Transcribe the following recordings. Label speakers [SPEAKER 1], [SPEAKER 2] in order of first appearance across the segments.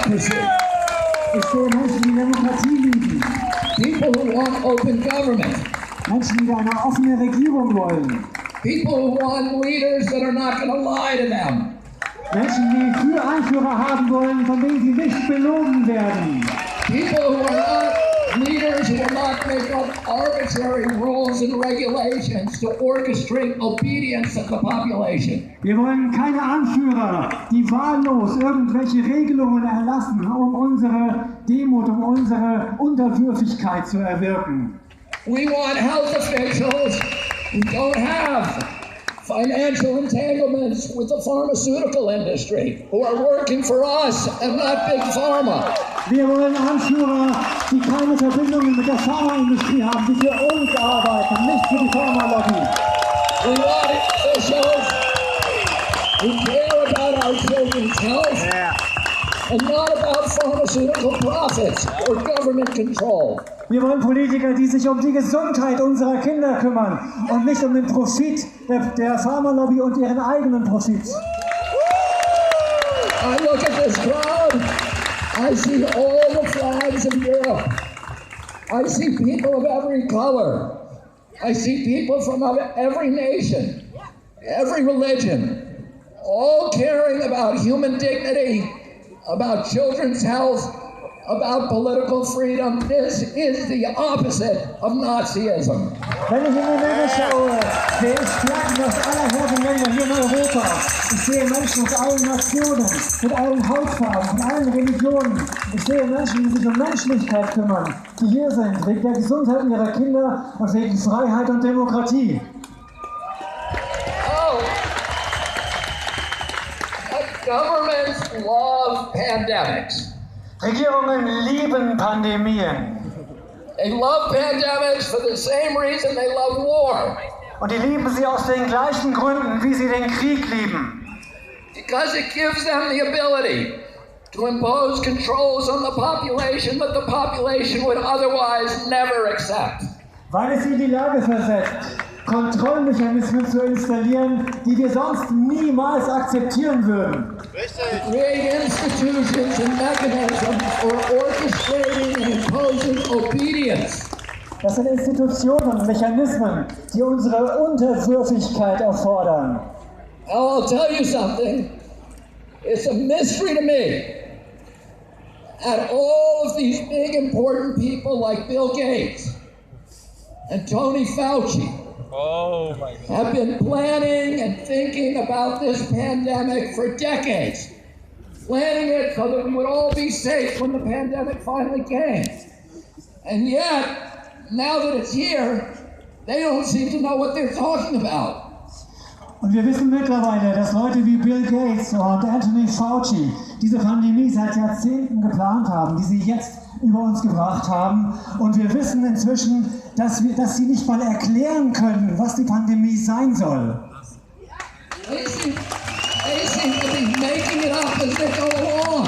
[SPEAKER 1] democracy.
[SPEAKER 2] Ich sehe Menschen, die Demokratie lieben.
[SPEAKER 1] People who want open government.
[SPEAKER 2] Menschen, die eine offene Regierung wollen.
[SPEAKER 1] People who want leaders that are not going to lie to them.
[SPEAKER 2] Menschen, die für Anführer haben wollen, von denen sie nicht belogen werden.
[SPEAKER 1] People who are not leaders who will not make up arbitrary rules and regulations to orchestrate obedience of the population.
[SPEAKER 2] Wir wollen keine Anführer, die wahllos irgendwelche Regelungen erlassen, um unsere Demut, um unsere Unterwürfigkeit zu erwirken.
[SPEAKER 1] We want health officials who don't have financial entanglements with the pharmaceutical industry, who are working for us and not Big Pharma.
[SPEAKER 2] Wir wollen Anführer, die keine Verbindungen mit der Pharmaindustrie haben, die für uns arbeiten, nicht für die Pharmalobby.
[SPEAKER 1] We want officials who care about our children's health and not about pharmaceutical profits or government control.
[SPEAKER 2] Wir wollen Politiker, die sich um die Gesundheit unserer Kinder kümmern und nicht um den Profit der Pharmalobby und ihren eigenen Profit.
[SPEAKER 1] I look at this crowd, I see all the flags of Europe. I see people of every color. I see people from every nation, every religion, all caring about human dignity, about children's health, about political freedom. This is the opposite of Nazism.
[SPEAKER 2] Wenn ich in die Menge schaue, sehe ich Flaggen aus aller Herren Länder hier in Europa. Ich sehe Menschen aus allen Nationen, mit allen Hautfarben, von allen Religionen. Ich sehe Menschen, die sich um Menschlichkeit kümmern, die hier sind, wegen der Gesundheit ihrer Kinder und wegen Freiheit und Demokratie.
[SPEAKER 1] Oh, governments love pandemics.
[SPEAKER 2] Regierungen lieben Pandemien.
[SPEAKER 1] They love pandemics for the same reason they love war.
[SPEAKER 2] Und die lieben sie aus den gleichen Gründen, wie sie den Krieg lieben.
[SPEAKER 1] Because it gives them the ability to impose controls on the population that the population would otherwise never accept.
[SPEAKER 2] Weil es sie in die Lage versetzt, Kontrollmechanismen zu installieren, die wir sonst niemals akzeptieren würden.
[SPEAKER 1] Create institutions and mechanisms for orchestrating and imposing obedience.
[SPEAKER 2] Das sind Institutionen und Mechanismen, die unsere Unterwürfigkeit erfordern.
[SPEAKER 1] I'll tell you something. It's a mystery to me. At all of these big important people like Bill Gates and Tony Fauci have been planning and thinking about this pandemic for decades. Planning it so that we would all be safe when the pandemic finally came. And yet, now that it's here, they don't seem to know what they're talking about.
[SPEAKER 2] Und wir wissen mittlerweile, dass Leute wie Bill Gates und Anthony Fauci diese Pandemie seit Jahrzehnten geplant haben, die sie jetzt über uns gebracht haben. Und wir wissen inzwischen, dass sie nicht mal erklären können, was die Pandemie sein soll.
[SPEAKER 1] They seem to be making it up as they go along.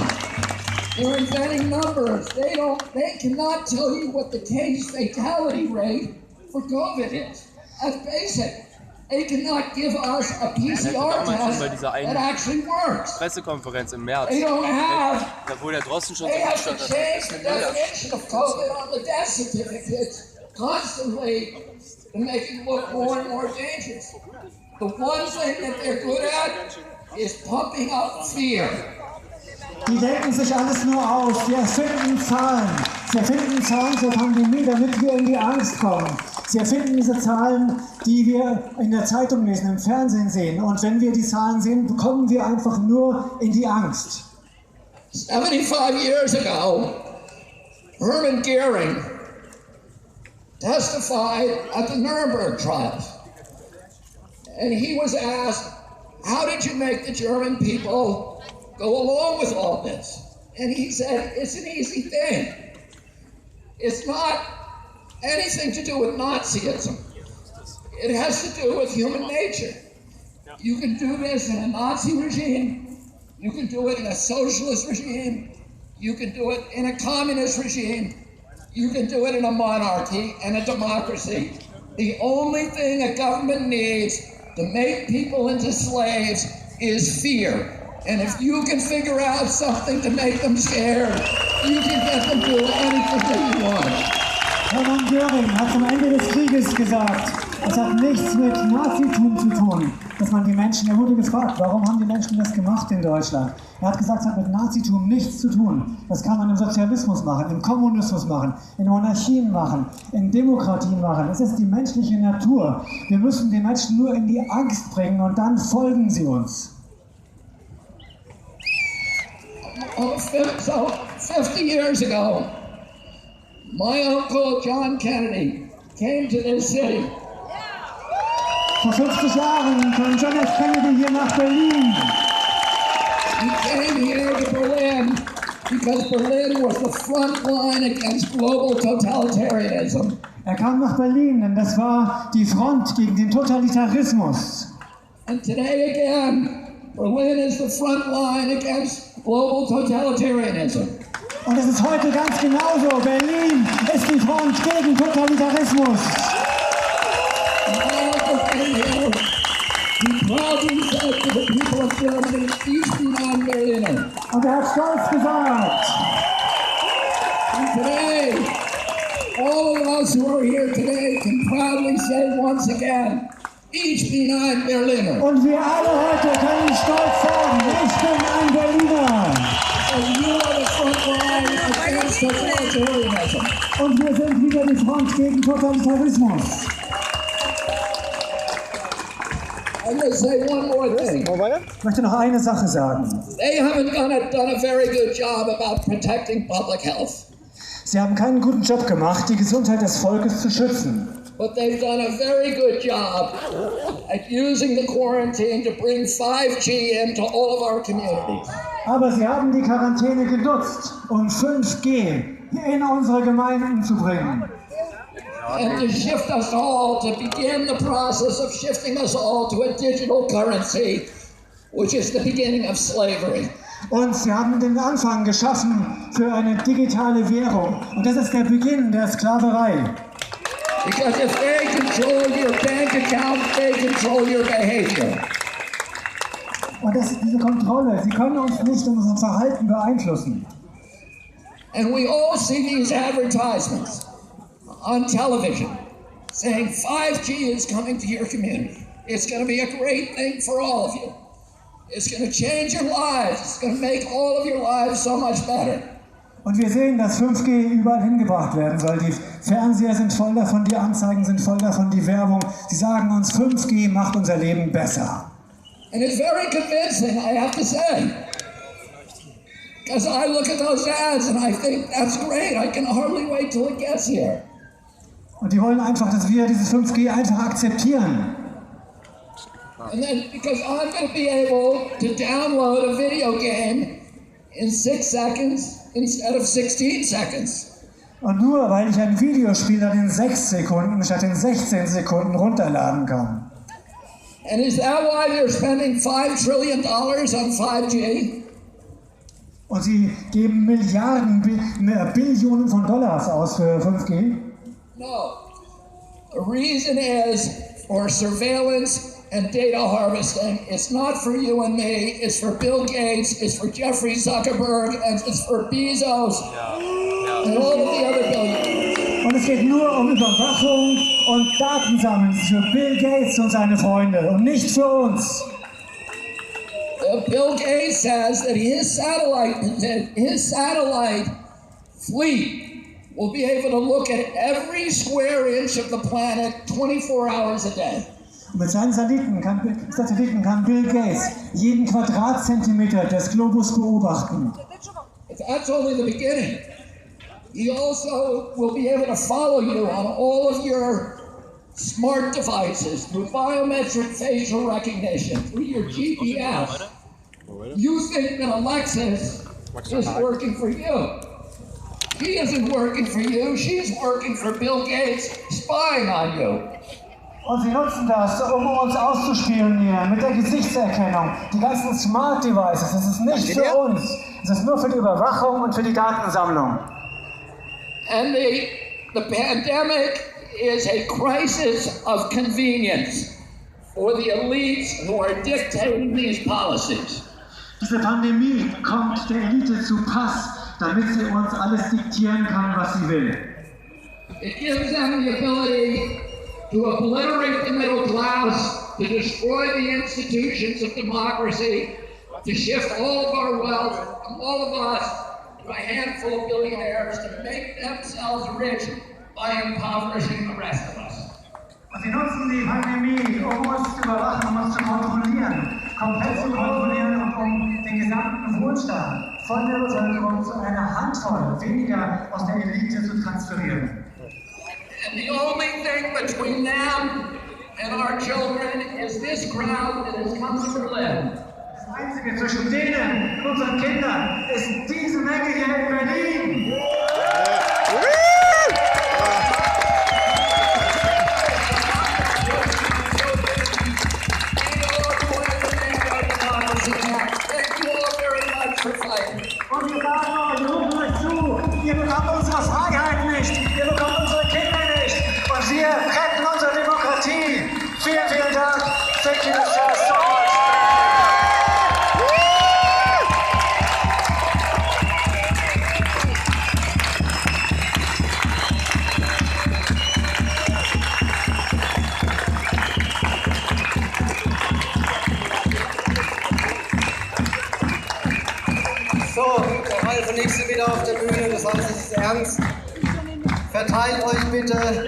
[SPEAKER 1] They're inventing numbers. They cannot tell you what the case fatality rate for COVID is. That's basic. They cannot give us a PCR test that actually works.
[SPEAKER 3] Pressekonferenz im März.
[SPEAKER 1] They don't have.
[SPEAKER 3] Da wurde der Drosten schon
[SPEAKER 1] They have to change the definition of COVID on the death certificates constantly to make it look more and more dangerous. The one thing that they're good at is pumping up fear.
[SPEAKER 2] Die denken sich alles nur aus, sie erfinden Zahlen. Sie erfinden Zahlen zur Pandemie, damit wir in die Angst kommen. Sie erfinden diese Zahlen, die wir in der Zeitung lesen, im Fernsehen sehen. Und wenn wir die Zahlen sehen, kommen wir einfach nur in die Angst.
[SPEAKER 1] 75 years ago, Hermann Goering testified at the Nuremberg trials. And he was asked, how did you make the German people go along with all this? And he said, it's an easy thing. It's not anything to do with Nazism. It has to do with human nature. You can do this in a Nazi regime. You can do it in a socialist regime. You can do it in a communist regime. You can do it in a monarchy and a democracy. The only thing a government needs to make people into slaves is fear. And if you can figure out something to make them scared, you can get them to do anything that you want.
[SPEAKER 2] Hermann Göring hat am Ende des Krieges gesagt, es hat nichts mit Nazitum zu tun, dass man die Menschen, er wurde gefragt, warum haben die Menschen das gemacht in Deutschland? Er hat gesagt, es hat mit Nazitum nichts zu tun. Das kann man im Sozialismus machen, im Kommunismus machen, in Monarchien machen, in Demokratien machen. Es ist die menschliche Natur. Wir müssen die Menschen nur in die Angst bringen und dann folgen sie uns.
[SPEAKER 1] So 50 years ago, my uncle John Kennedy came to this city.
[SPEAKER 2] Vor 50 Jahren kam John F. Kennedy hier nach Berlin.
[SPEAKER 1] He came here to Berlin because Berlin was the front line against global totalitarianism.
[SPEAKER 2] Er kam nach Berlin, denn das war die Front gegen den Totalitarismus.
[SPEAKER 1] And today again, Berlin is the front line against global totalitarianism.
[SPEAKER 2] Und es ist heute ganz genauso. Berlin ist die Front gegen Totalitarismus.
[SPEAKER 1] He proudly said to the people of Germany, ich bin ein Berliner.
[SPEAKER 2] Und er hat stolz gesagt.
[SPEAKER 1] And today, all of us who are here today can proudly say once again, ich bin ein Berliner.
[SPEAKER 2] Und wir alle heute können stolz sagen, ich bin ein Berliner.
[SPEAKER 1] And you are the front line against totalitarianism.
[SPEAKER 2] Und wir sind wieder die Front gegen Totalitarismus.
[SPEAKER 1] I'm going to say one more thing.
[SPEAKER 2] Ich möchte noch eine Sache sagen.
[SPEAKER 1] They haven't done a very good job about protecting public health.
[SPEAKER 2] Sie haben keinen guten Job gemacht, die Gesundheit des Volkes zu schützen.
[SPEAKER 1] But they've done a very good job at using the quarantine to bring 5G into all of our communities.
[SPEAKER 2] Aber sie haben die Quarantäne genutzt, um 5G in unsere Gemeinden zu bringen.
[SPEAKER 1] And to shift us all, to begin the process of shifting us all to a digital currency, which is the beginning of slavery.
[SPEAKER 2] Und sie haben den Anfang geschaffen für eine digitale Währung. Und das ist der Beginn der Sklaverei.
[SPEAKER 1] Because if they control your bank account, they control your behavior.
[SPEAKER 2] Und das ist diese Kontrolle. Sie können uns nicht in unserem Verhalten beeinflussen.
[SPEAKER 1] And we all see these advertisements on television saying 5G is coming to your community. It's going to be a great thing for all of you. It's going to change your lives. It's going to make all of your lives so much better.
[SPEAKER 2] Und wir sehen, dass 5G überall hingebracht werden soll. Die Fernseher sind voll davon, die Anzeigen sind voll davon, die Werbung. Sie sagen uns, 5G macht unser Leben besser.
[SPEAKER 1] And it's very convincing, I have to say. Because I look at those ads and I think, that's great. I can hardly wait till it gets here.
[SPEAKER 2] Und die wollen einfach, dass wir dieses 5G einfach akzeptieren.
[SPEAKER 1] And then, because I'm going to be able to download a video game in 6 seconds instead of 16 seconds.
[SPEAKER 2] Und nur weil ich ein Videospiel dann in 6 Sekunden statt in 16 Sekunden runterladen kann.
[SPEAKER 1] And is that why they're spending $5 trillion on 5G?
[SPEAKER 2] Und sie geben Milliarden, Billionen von Dollars aus für 5G?
[SPEAKER 1] No. The reason is for surveillance and data harvesting. It's not for you and me. It's for Bill Gates. It's for Jeffrey Zuckerberg. And it's for Bezos. And all of the other billionaires.
[SPEAKER 2] Und es geht nur um Überwachung und Datensammeln für Bill Gates und seine Freunde und nicht für uns.
[SPEAKER 1] Bill Gates says that his satellite fleet will be able to look at every square inch of the planet 24 hours a day.
[SPEAKER 2] Und mit seinen Satelliten kann Bill Gates jeden Quadratzentimeter des Globus beobachten.
[SPEAKER 1] That's only the beginning. He also will be able to follow you on all of your smart devices through biometric facial recognition, through your GPS. You think that Alexis is working for you. She isn't working for you, she's working for Bill Gates, spying on you.
[SPEAKER 2] Und sie nutzen das, um uns auszuspionieren mit der Gesichtserkennung. Die ganzen Smart Devices, das ist nicht für uns. Das ist nur für die Überwachung und für die Datensammlung.
[SPEAKER 1] And the pandemic is a crisis of convenience for the elites who are dictating these policies.
[SPEAKER 2] Diese Pandemie kommt der Elite zu Pass, damit sie uns alles diktieren kann, was sie will.
[SPEAKER 1] It gives them the ability to obliterate the middle class, to destroy the institutions of democracy, to shift all of our wealth from all of us to a handful of billionaires to make themselves rich by impoverishing the rest of us.
[SPEAKER 2] Und sie nutzen die Pandemie, um uns zu überwachen, um uns zu kontrollieren, komplett zu kontrollieren und um den gesamten Wohlstand von der Bevölkerung zu einer Handvoll weniger aus der Elite zu transferieren.
[SPEAKER 1] And the only thing between them and our children is this crowd that has come to Berlin.
[SPEAKER 2] Das Einzige zwischen denen und unseren Kindern ist diese Menge hier in Berlin. Und wir sagen euch, wir rufen euch zu, ihr bekommt unsere Freiheit nicht, ihr bekommt unsere Kinder nicht und wir retten unsere Demokratie. Vielen, vielen Dank. Thank you so much.
[SPEAKER 4] So, der Ralf nächste wieder auf der Bühne, das heißt, es ist ernst. Verteilt euch bitte.